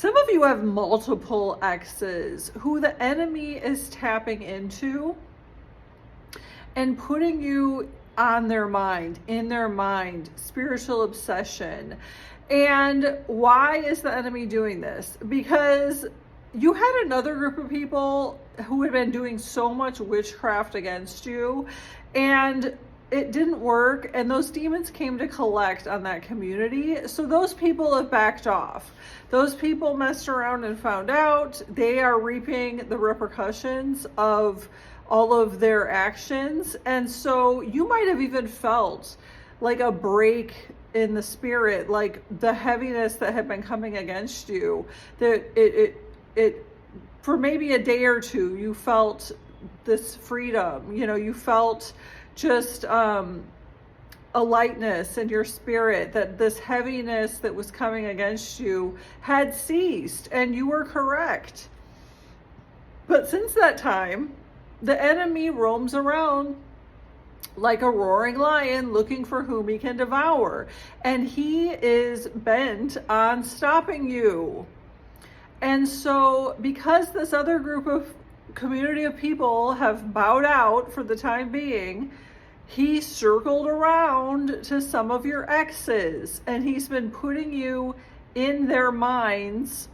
Some of you have multiple exes who the enemy is tapping into and putting you on their mind, in their mind, spiritual obsession. And why is the enemy doing this? Because you had another group of people who had been doing so much witchcraft against you, and it didn't work, and those demons came to collect on that community. So those people have backed off. Those people messed around and found out. They are reaping the repercussions of all of their actions. And so you might have even felt like a break in the spirit, like the heaviness that had been coming against you, that it for maybe a day or two, you felt this freedom. You felt just a lightness in your spirit, that this heaviness that was coming against you had ceased, and you were correct. But since that time, the enemy roams around like a roaring lion looking for whom he can devour, and he is bent on stopping you. And so because this other group of community of people have bowed out for the time being, he circled around to some of your exes, and he's been putting you in their minds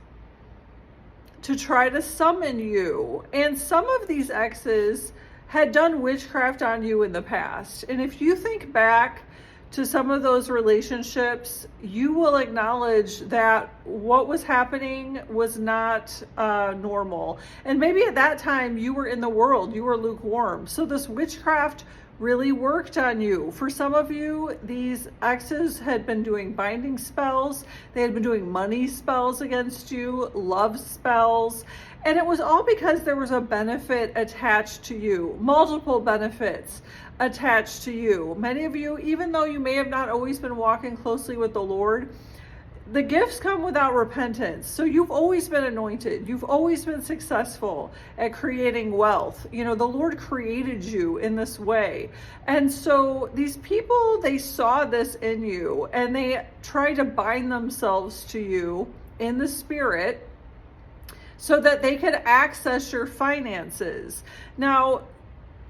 to try to summon you. And some of these exes had done witchcraft on you in the past. And if you think back to some of those relationships, you will acknowledge that what was happening was not normal. And maybe at that time you were in the world, you were lukewarm. So this witchcraft really worked on you. For some of you, these exes had been doing binding spells. They had been doing money spells against you, love spells. And it was all because there was a benefit attached to you, multiple benefits attached to you. Many of you, even though you may have not always been walking closely with the Lord, the gifts come without repentance. So you've always been anointed. You've always been successful at creating wealth. The Lord created you in this way. And so these people, they saw this in you, and they tried to bind themselves to you in the spirit so that they could access your finances. Now,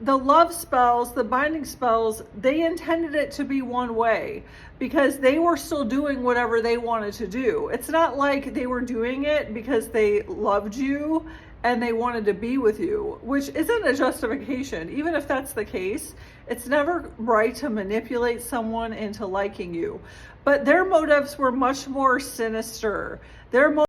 the love spells, the binding spells, they intended it to be one way because they were still doing whatever they wanted to do. It's not like they were doing it because they loved you and they wanted to be with you, which isn't a justification. Even if that's the case, it's never right to manipulate someone into liking you. But their motives were much more sinister. Their